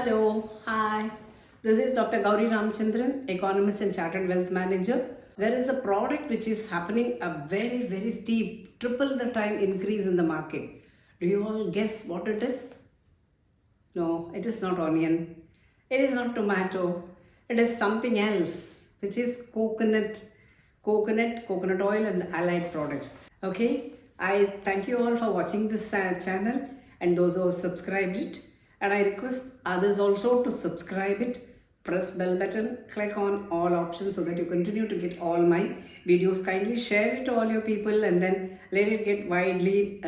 Hello, hi. This is Dr. Gowri Ramachandran, Economist and Chartered Wealth Manager. There is a product which is happening a very steep, triple the time increase in the market. Do you all guess what it is? No, it is not onion. It is not tomato. It is something else, which is coconut oil and allied products. Okay, I thank you all for watching this channel and those who have subscribed it. And I request others also to subscribe it, press bell button, click on all options so that you continue to get all my videos. Kindly share it to all your people and then let it get widely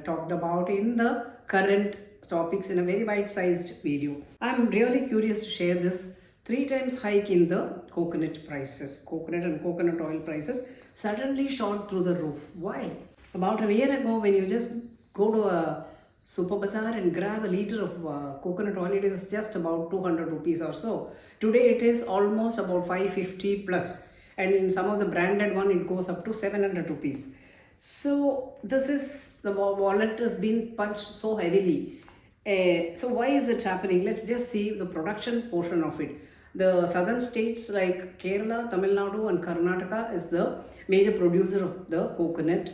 talked about in the current topics in a very bite-sized video. I'm really curious to share this 3 times hike in the coconut prices. Coconut and coconut oil prices suddenly shot through the roof. Why? About a year ago, when you just go to a super bazaar and grab a liter of coconut oil, it is just about 200 rupees or so. Today it is almost about 550 plus, and in some of the branded one it goes up to 700 rupees. So this is, the wallet has been punched so heavily. So why is it happening? Let's just see the production portion of it. The southern states like Kerala, Tamil Nadu and Karnataka is the major producer of the coconut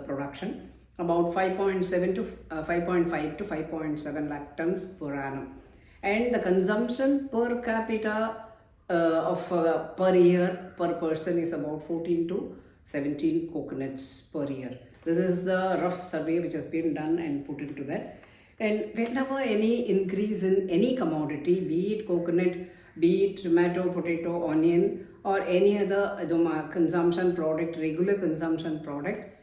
production. About 5.5 to 5.7 lakh tons per annum, and the consumption per capita per year per person is about 14 to 17 coconuts per year. This is the rough survey which has been done and put into that. And whenever any increase in any commodity, be it coconut, be it tomato, potato, onion, or any other consumption product, regular consumption product,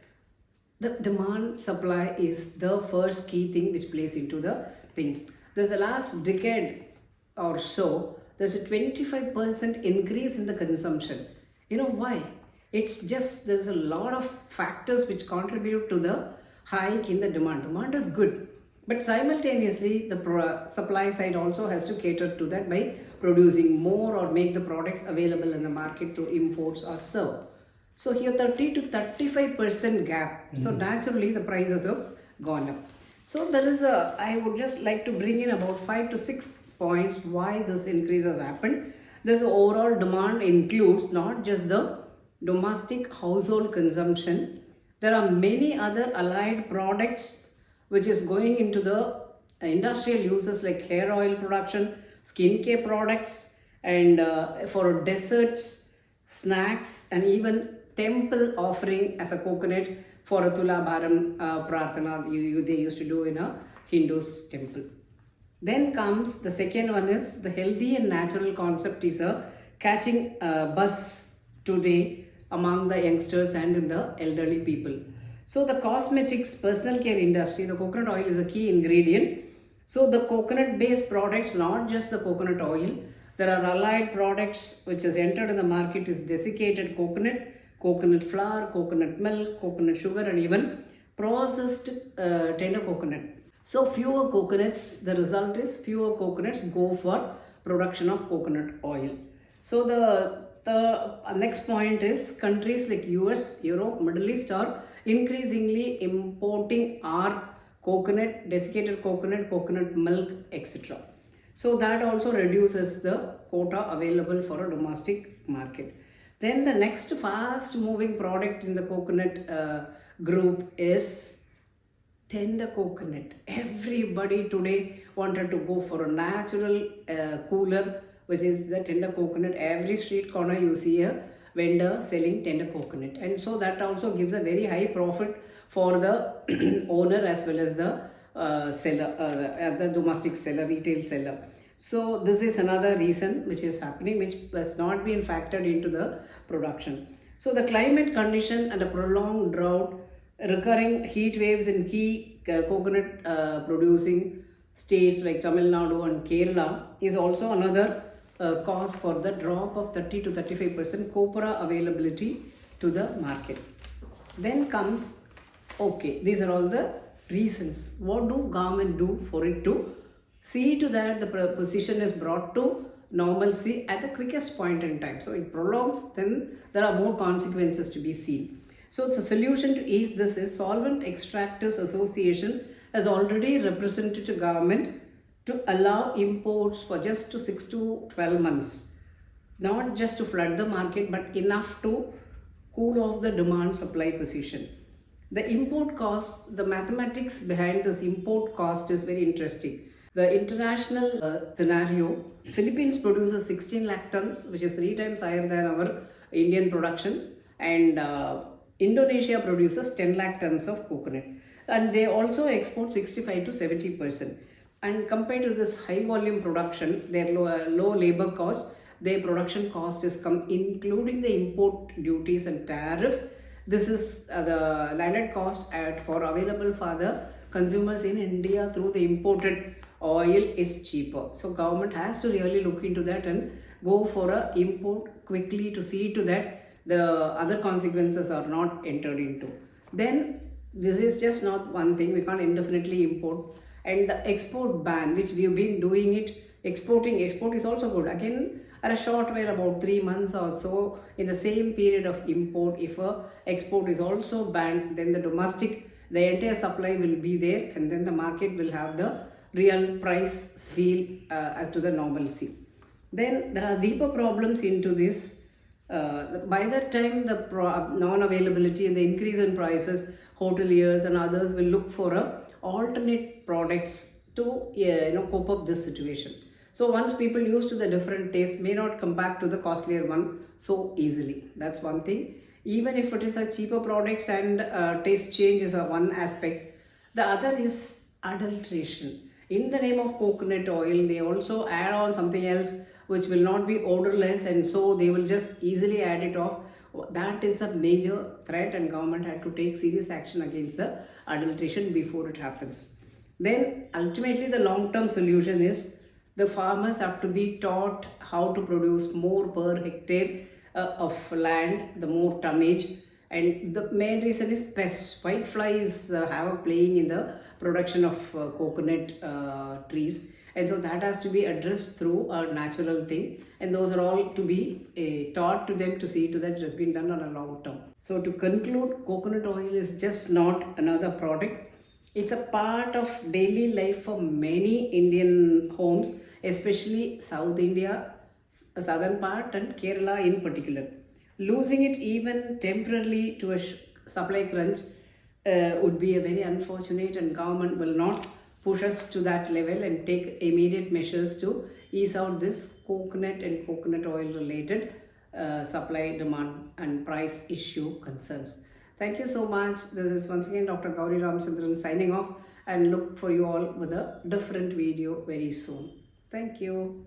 the demand supply is the first key thing which plays into the thing. There's the last decade or so, there's a 25% increase in the consumption. You know why? It's just there's a lot of factors which contribute to the hike in the demand. Demand is good, but simultaneously the supply side also has to cater to that by producing more or make the products available in the market through imports or so. So here 30 to 35% gap. So naturally the prices have gone up. So there is I would just like to bring in about 5 to 6 points why this increase has happened. This overall demand includes not just the domestic household consumption. There are many other allied products which is going into the industrial uses like hair oil production, skincare products, and for desserts, snacks, and even temple offering as a coconut for a Tula Bharam Prarthana they used to do in a Hindu's temple. Then comes the second one is the healthy and natural concept is catching buzz today among the youngsters and in the elderly people. So the cosmetics, personal care industry, the coconut oil is a key ingredient. So the coconut based products, not just the coconut oil, there are allied products which has entered in the market is desiccated coconut, coconut flour, coconut milk, coconut sugar, and even processed tender coconut. So fewer coconuts, the result is fewer coconuts go for production of coconut oil. So the next point is countries like US, Europe, Middle East are increasingly importing our coconut, desiccated coconut, coconut milk, etc. So that also reduces the quota available for a domestic market. Then the next fast moving product in the coconut group is tender coconut. Everybody today wanted to go for a natural cooler, which is the tender coconut. Every street corner you see a vendor selling tender coconut, and so that also gives a very high profit for the owner as well as the seller, the domestic seller, retail seller. So this is another reason which is happening, which has not been factored into the production. So the climate condition and a prolonged drought, recurring heat waves in key coconut producing states like Tamil Nadu and Kerala is also another cause for the drop of 30 to 35% copra availability to the market. Then comes, okay, these are all the reasons. What do government do for it to see to that the position is brought to normalcy at the quickest point in time? So it prolongs, then there are more consequences to be seen. So the solution to ease this is Solvent Extractors Association has already represented to government to allow imports for just to 6 to 12 months, not just to flood the market, but enough to cool off the demand supply position. The import cost, the mathematics behind this import cost is very interesting. The international scenario, Philippines produces 16 lakh tons, which is 3 times higher than our Indian production, and Indonesia produces 10 lakh tons of coconut, and they also export 65 to 70%. And compared to this high volume production, their low labor cost, their production cost is including the import duties and tariffs. This is the landed cost for available for the consumers in India through the imported oil is cheaper. So government has to really look into that and go for a import quickly to see to that the other consequences are not entered into. Then this is just not one thing, we can't indefinitely import. And the export ban, which we have been doing it, export is also good. Again, at a short while, about 3 months or so, in the same period of import, if a export is also banned, then the entire supply will be there, and then the market will have the real price feel as to the normalcy. Then there are deeper problems into this. By that time, the non-availability and the increase in prices, hoteliers and others will look for alternate products to cope up this situation. So once people used to the different taste, may not come back to the costlier one so easily. That's one thing. Even if it is a cheaper products and taste change is one aspect, the other is adulteration. In the name of coconut oil, they also add on something else which will not be odorless, and so they will just easily add it off. That is a major threat, and government had to take serious action against the adulteration before it happens. Then ultimately the long-term solution is the farmers have to be taught how to produce more per hectare of land, the more tonnage. And the main reason is pests. Whiteflies have a playing in the production of coconut trees, and so that has to be addressed through a natural thing, and those are all to be taught to them to see to that it has been done on a long term. So to conclude, coconut oil is just not another product. It's a part of daily life for many Indian homes, especially South India, southern part, and Kerala in particular. Losing it even temporarily to a supply crunch would be a very unfortunate, and government will not push us to that level and take immediate measures to ease out this coconut and coconut oil related supply, demand and price issue concerns. Thank you so much. This is once again Dr. Gowri Ramachandran signing off, and look for you all with a different video very soon. Thank you.